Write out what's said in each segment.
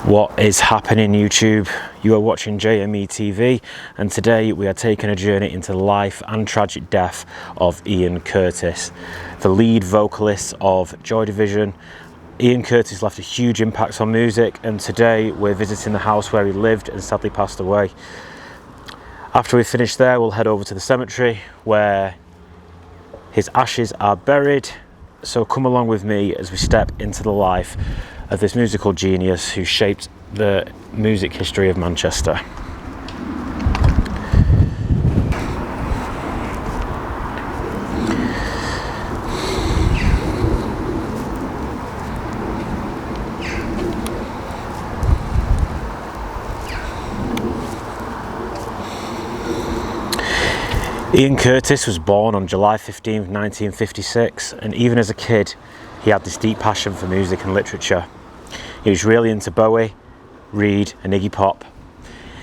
What is happening, YouTube? You are watching JME-TV, and today we are taking a journey into the life and tragic death of Ian Curtis, the lead vocalist of Joy Division. Ian Curtis left a huge impact on music, and today we're visiting the house where he lived and sadly passed away. After we finish there, we'll head over to the cemetery where his ashes are buried. So come along with me as we step into the life of this musical genius who shaped the music history of Manchester. Ian Curtis was born on July 15, 1956, and even as a kid he had this deep passion for music and literature. He was really into Bowie, Reed and Iggy Pop.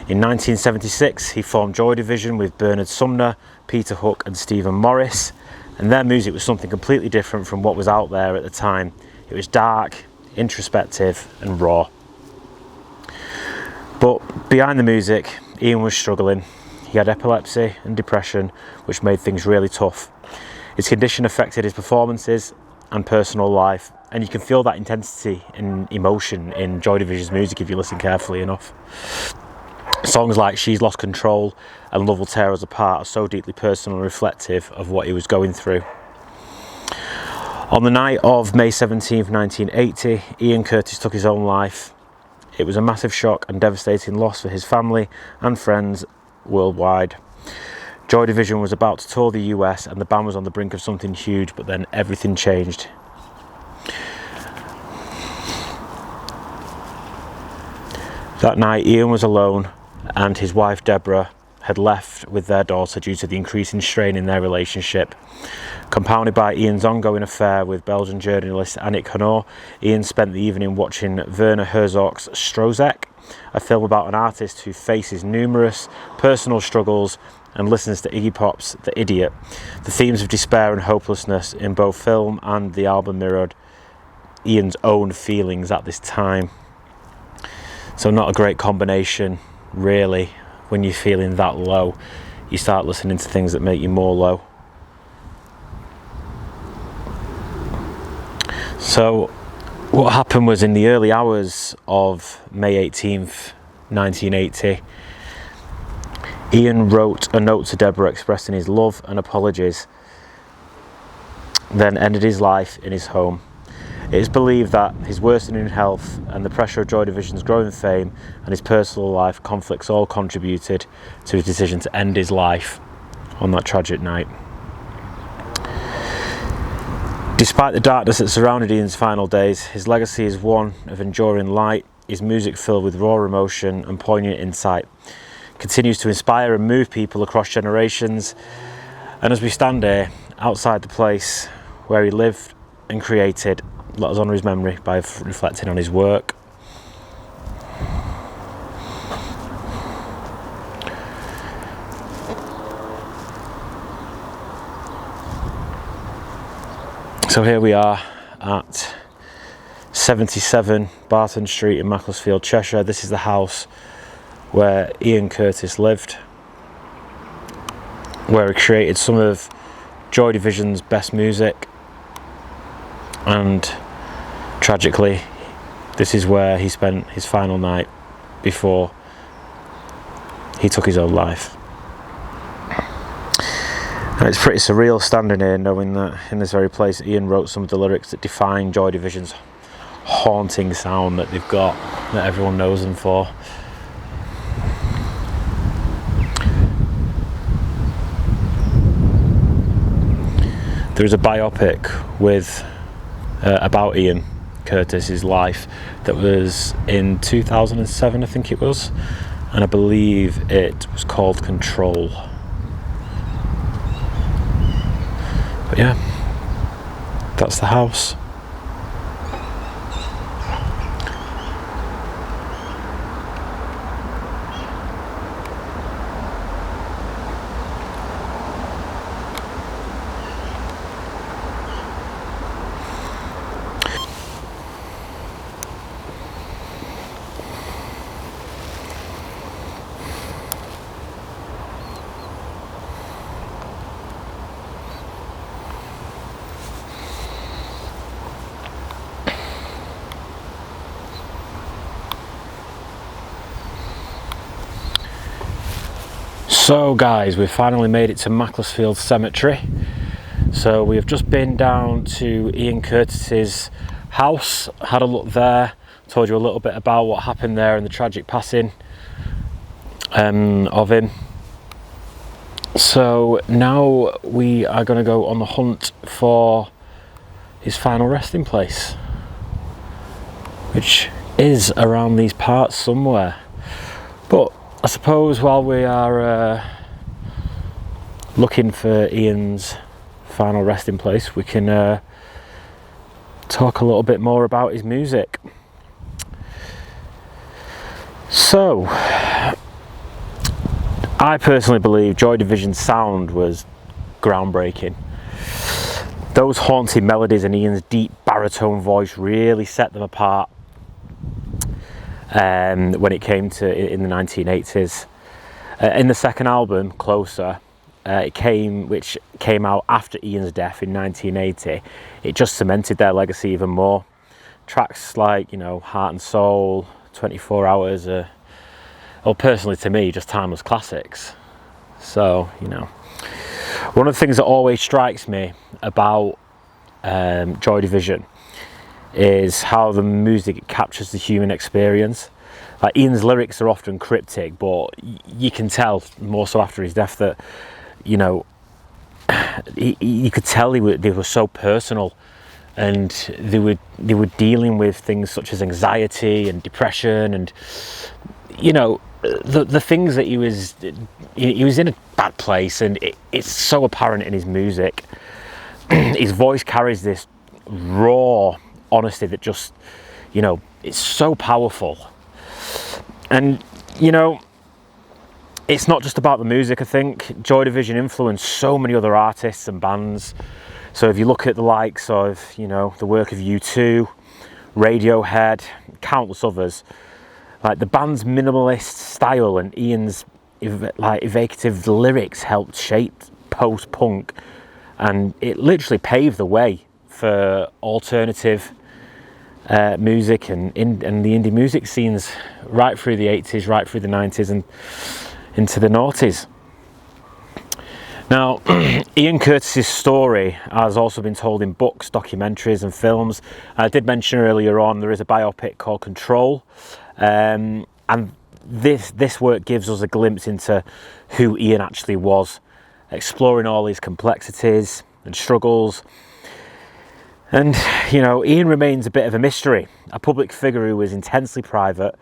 In 1976 he formed Joy Division with Bernard Sumner, Peter Hook and Stephen Morris, and their music was something completely different from what was out there at the time. It was dark, introspective and raw. But behind the music, Ian was struggling. He had epilepsy and depression, which made things really tough. His condition affected his performances and personal life, and you can feel that intensity and emotion in Joy Division's music if you listen carefully enough. Songs like She's Lost Control and Love Will Tear Us Apart are so deeply personal and reflective of what he was going through. On the night of May 17, 1980, Ian Curtis took his own life. It was a massive shock and devastating loss for his family and friends worldwide. Joy Division was about to tour the US and the band was on the brink of something huge, but then everything changed. That night Ian was alone, and his wife Deborah had left with their daughter due to the increasing strain in their relationship. Compounded by Ian's ongoing affair with Belgian journalist Annick Honor, Ian spent the evening watching Werner Herzog's Strozek, a film about an artist who faces numerous personal struggles and listens to Iggy Pop's The Idiot. The themes of despair and hopelessness in both film and the album mirrored Ian's own feelings at this time. So not a great combination, really. When you're feeling that low, you start listening to things that make you more low. So what happened was, in the early hours of May 18th, 1980, Ian wrote a note to Deborah expressing his love and apologies, then ended his life in his home. It is believed that his worsening health and the pressure of Joy Division's growing fame and his personal life conflicts all contributed to his decision to end his life on that tragic night. Despite the darkness that surrounded Ian's final days, his legacy is one of enduring light. His music, filled with raw emotion and poignant insight, continues to inspire and move people across generations. And as we stand here outside the place where he lived and created, let us honour his memory by reflecting on his work. So here we are at 77 Barton Street in Macclesfield, Cheshire. This is the house where Ian Curtis lived, where he created some of Joy Division's best music, and tragically this is where he spent his final night before he took his own life. And it's pretty surreal standing here knowing that in this very place Ian wrote some of the lyrics that define Joy Division's haunting sound that they've got, that everyone knows them for. There is a biopic with about Ian Curtis's life that was in 2007, I think it was, and I believe it was called Control. But yeah, that's the house. So guys, we've finally made it to Macclesfield Cemetery. So we have just been down to Ian Curtis's house, had a look there, told you a little bit about what happened there and the tragic passing of him. So now we are going to go on the hunt for his final resting place, which is around these parts somewhere. But I suppose while we are looking for Ian's final resting place, we can talk a little bit more about his music. So, I personally believe Joy Division's sound was groundbreaking. Those haunting melodies and Ian's deep baritone voice really set them apart when it came to in the 1980s. In the second album, Closer, which came out after Ian's death in 1980, it just cemented their legacy even more. Tracks like, Heart and Soul, 24 Hours are, well, personally to me, just timeless classics. So, one of the things that always strikes me about Joy Division is how the music captures the human experience. Like, Ian's lyrics are often cryptic, but you can tell, more so after his death, that you could tell they were so personal, and they were dealing with things such as anxiety and depression, and the things that he was in a bad place, and it's so apparent in his music. His voice carries this raw honesty that just, it's so powerful. And it's not just about the music. I think Joy Division influenced so many other artists and bands. So if you look at the likes of the work of U2, Radiohead, countless others, like the band's minimalist style and Ian's evocative lyrics helped shape post-punk, and it literally paved the way for alternative music and the indie music scenes right through the 80s, right through the 90s and into the noughties. Now, Ian Curtis's story has also been told in books, documentaries and films. I did mention earlier on there is a biopic called Control, and this work gives us a glimpse into who Ian actually was, exploring all his complexities and struggles. And Ian remains a bit of a mystery, a public figure who was intensely private,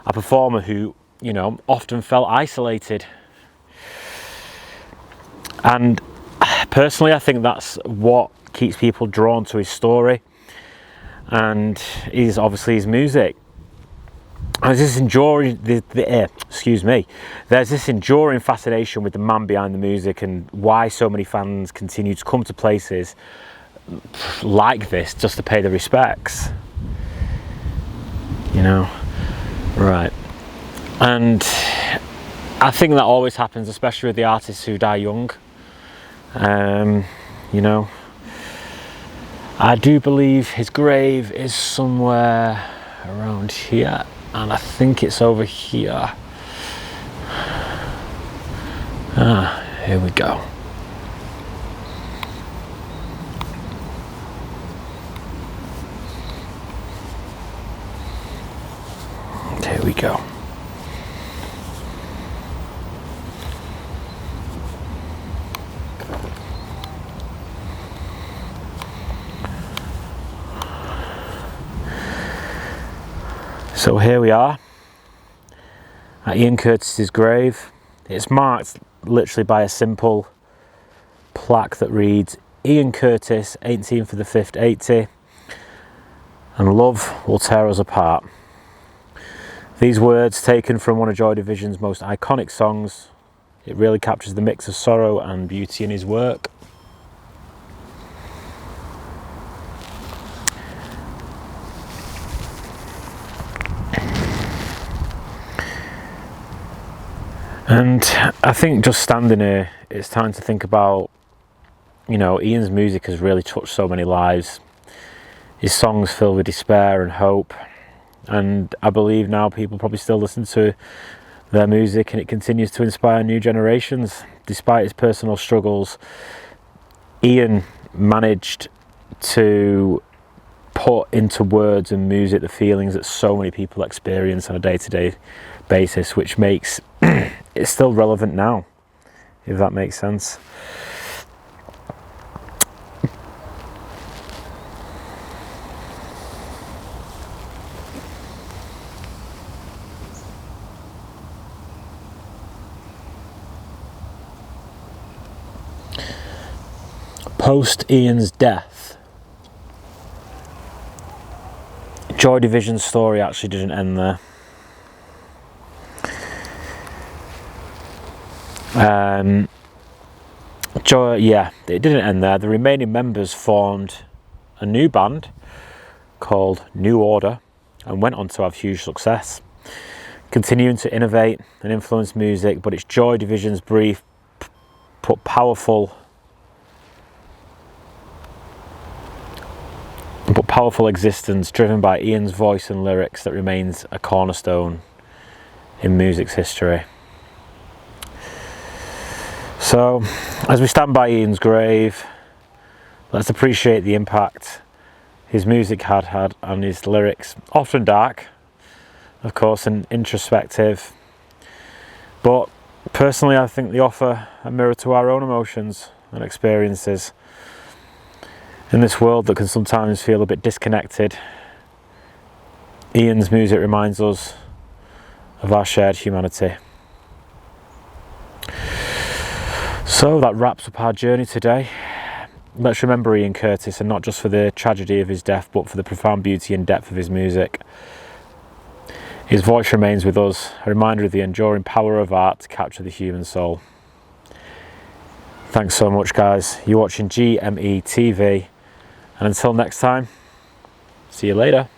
a performer who often felt isolated. And personally, I think that's what keeps people drawn to his story, and is obviously his music. There's this enduring fascination with the man behind the music, and why so many fans continue to come to places like this just to pay the respects. Right. And I think that always happens, especially with the artists who die young. I do believe his grave is somewhere around here, and I think it's over here. Here we go. Here we go. So here we are at Ian Curtis's grave. It's marked literally by a simple plaque that reads, Ian Curtis, 18th of the 5th, 80, and love will tear us apart. These words, taken from one of Joy Division's most iconic songs, it really captures the mix of sorrow and beauty in his work. And I think just standing here, it's time to think about, Ian's music has really touched so many lives. His songs filled with despair and hope. And I believe now people probably still listen to their music, and it continues to inspire new generations. Despite his personal struggles, Ian managed to put into words and music the feelings that so many people experience on a day-to-day basis, which makes it still relevant now, if that makes sense. Post Ian's death, Joy Division's story actually didn't end there. It didn't end there. The remaining members formed a new band called New Order and went on to have huge success, continuing to innovate and influence music. But it's Joy Division's brief but powerful existence, driven by Ian's voice and lyrics, that remains a cornerstone in music's history. So, as we stand by Ian's grave, let's appreciate the impact his music had on his lyrics, often dark, of course, and introspective. But personally, I think they offer a mirror to our own emotions and experiences. In this world that can sometimes feel a bit disconnected, Ian's music reminds us of our shared humanity. So that wraps up our journey today. Let's remember Ian Curtis, and not just for the tragedy of his death, but for the profound beauty and depth of his music. His voice remains with us, a reminder of the enduring power of art to capture the human soul. Thanks so much, guys. You're watching JME-TV. And until next time, see you later.